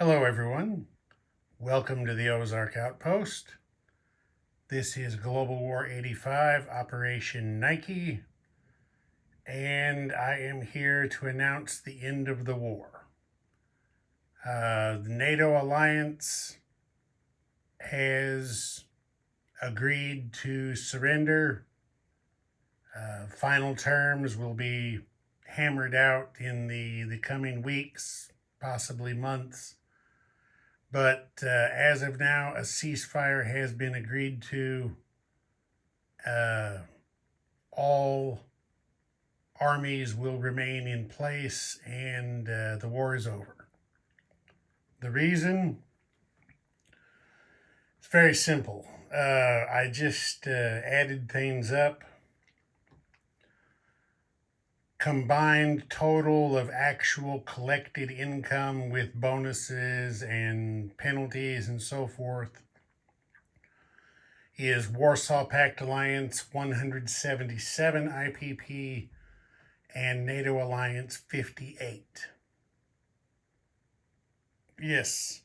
Hello, everyone. Welcome to the Ozark Outpost. This is Global War 85, Operation Nike, and I am here to announce the end of the war. The NATO alliance has agreed to surrender. Final terms will be hammered out in the coming weeks, possibly months. But as of now, a ceasefire has been agreed to. All armies will remain in place, and the war is over. The reason? It's very simple. I just added things up. Combined total of actual collected income with bonuses and penalties and so forth is Warsaw Pact Alliance 177 IPP and NATO Alliance 58. Yes,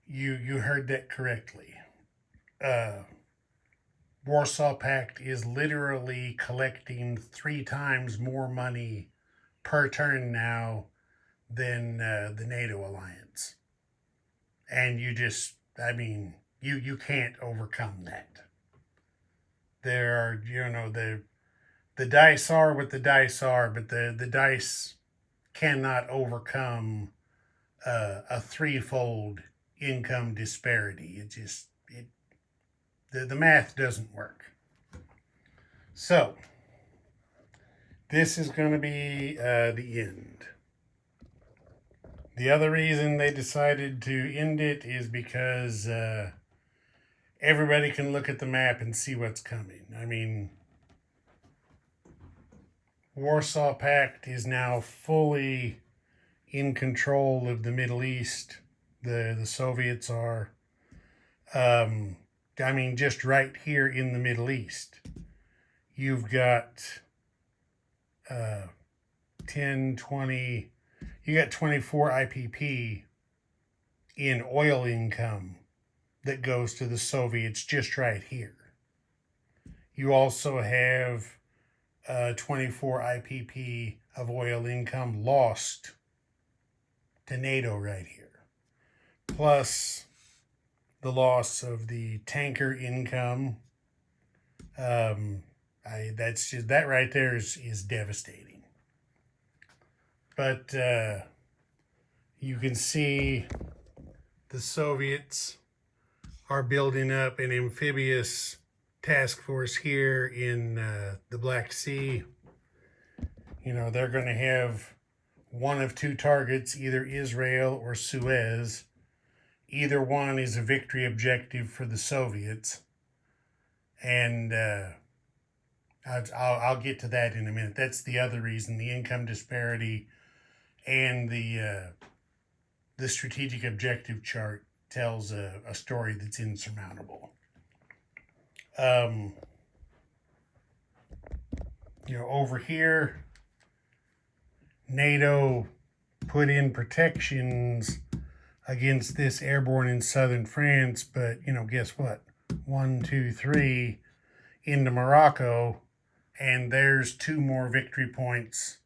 you heard that correctly. Warsaw Pact is literally collecting 3 times more money per turn now than the NATO alliance. And you can't overcome that. There are, the dice are what the dice are, but the dice cannot overcome a threefold income disparity. The math doesn't work. So, this is going to be the end. The other reason they decided to end it is because everybody can look at the map and see what's coming. I mean, Warsaw Pact is now fully in control of the Middle East. The Soviets are. Just right here in the Middle East, you've got 10, 20, you got 24 IPP in oil income that goes to the Soviets just right here. You also have 24 IPP of oil income lost to NATO right here. Plus the loss of the tanker income. That right there is devastating. But you can see the Soviets are building up an amphibious task force here in the Black Sea. They're going to have one of 2 targets, either Israel or Suez. Either one is a victory objective for the Soviets. And I'll get to that in a minute. That's the other reason, the income disparity and the strategic objective chart tells a story that's insurmountable. Over here, NATO put in protections against this airborne in southern France, but guess what? 1, 2, 3 into Morocco, and there's 2 more victory points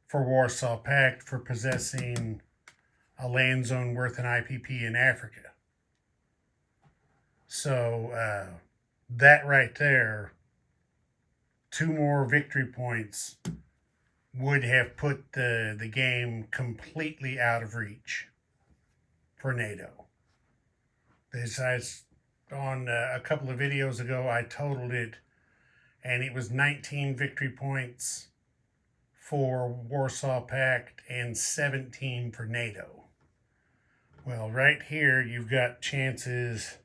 for Warsaw Pact for possessing a land zone worth an IPP in Africa. So that right there, 2 more victory points would have put the game completely out of reach for NATO. Besides, on a couple of videos ago, I totaled it, and it was 19 victory points for Warsaw Pact and 17 for NATO. Well, right here, you've got chances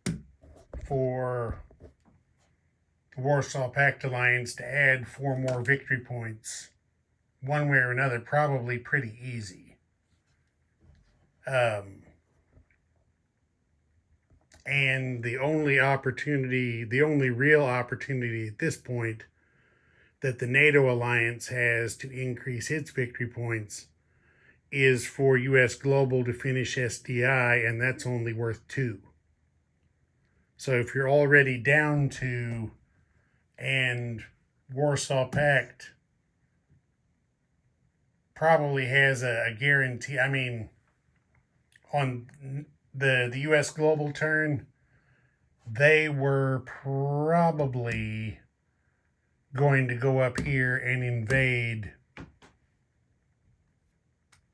for the Warsaw Pact Alliance to add 4 more victory points, one way or another, probably pretty easy. And the only real opportunity at this point that the NATO alliance has to increase its victory points is for US Global to finish SDI, and that's only worth 2. So if you're already down 2 and Warsaw Pact probably has a guarantee, I mean, on the US Global turn, they were probably going to go up here and invade.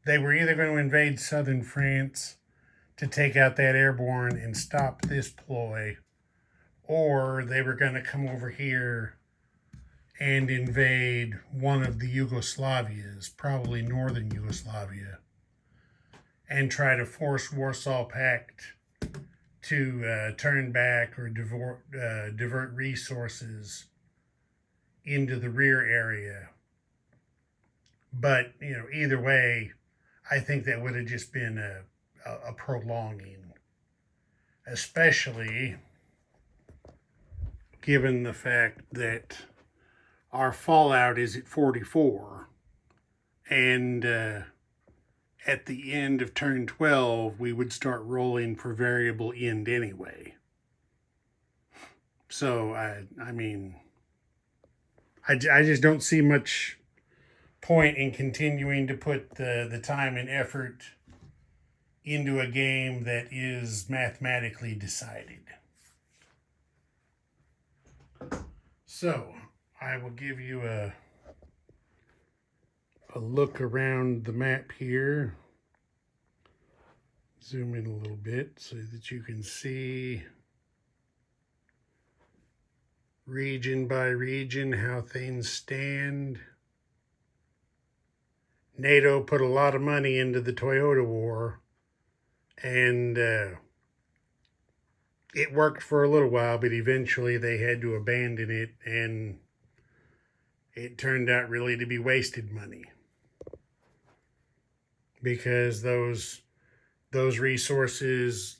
They were either going to invade southern France to take out that airborne and stop this ploy, or they were going to come over here and invade one of the Yugoslavias, probably northern Yugoslavia, and try to force Warsaw Pact to turn back or divert resources into the rear area. But, either way, I think that would have just been a prolonging, especially given the fact that our fallout is at 44, and at the end of turn 12, we would start rolling for variable end anyway. So, I mean, I just don't see much point in continuing to put the time and effort into a game that is mathematically decided. So, I will give you a look around the map here. Zoom in a little bit so that you can see region by region how things stand. NATO put a lot of money into the Toyota War, and it worked for a little while, but eventually they had to abandon it, and it turned out really to be wasted money, because those resources,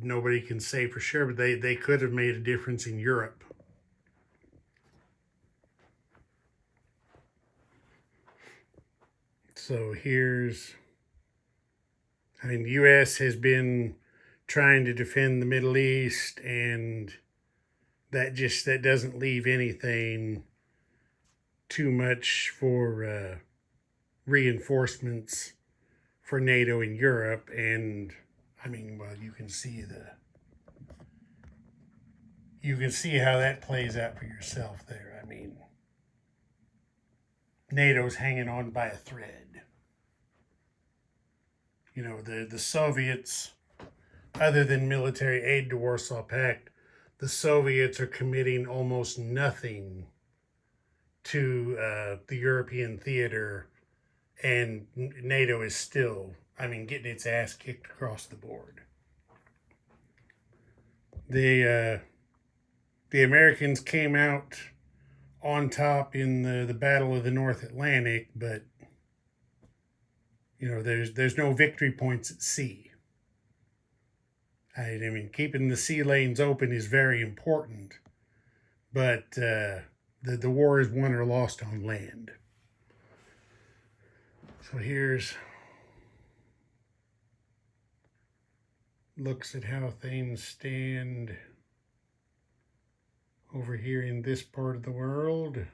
nobody can say for sure, but they could have made a difference in Europe. So the U.S. has been trying to defend the Middle East, and that doesn't leave anything too much for reinforcements for NATO in Europe. And you can see how that plays out for yourself there. NATO's hanging on by a thread. The Soviets, other than military aid to Warsaw Pact, the Soviets are committing almost nothing to the European theater, and NATO is still, getting its ass kicked across the board. The Americans came out on top in the Battle of the North Atlantic, but there's no victory points at sea. Keeping the sea lanes open is very important, but the war is won or lost on land. So here's looks at how things stand over here in this part of the world.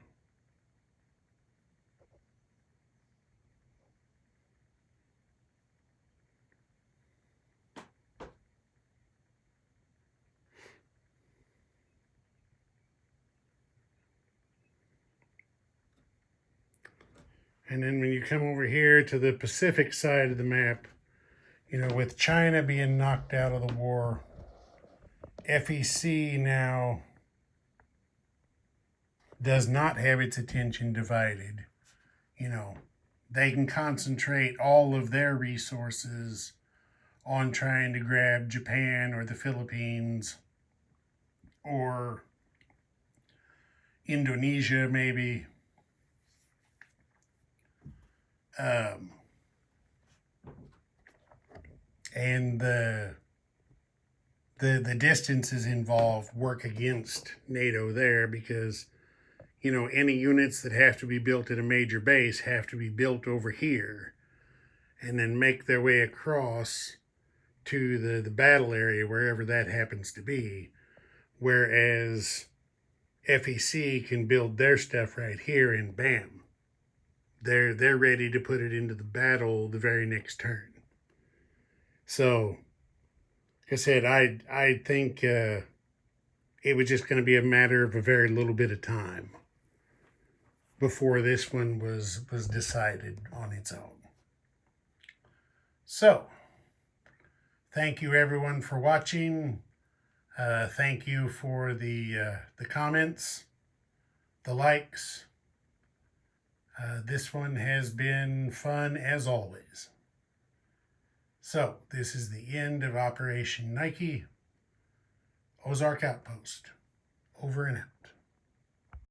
And then when you come over here to the Pacific side of the map, with China being knocked out of the war, FEC now does not have its attention divided. They can concentrate all of their resources on trying to grab Japan or the Philippines or Indonesia, maybe. And the distances involved work against NATO there, because any units that have to be built at a major base have to be built over here, and then make their way across to the battle area, wherever that happens to be. Whereas FEC can build their stuff right here, and bam, they're ready to put it into the battle the very next turn. So, like I said, I think it was just going to be a matter of a very little bit of time before this one was decided on its own. So, thank you everyone for watching. Thank you for the comments, the likes. This one has been fun as always. So, this is the end of Operation Nike. Ozark Outpost. Over and out.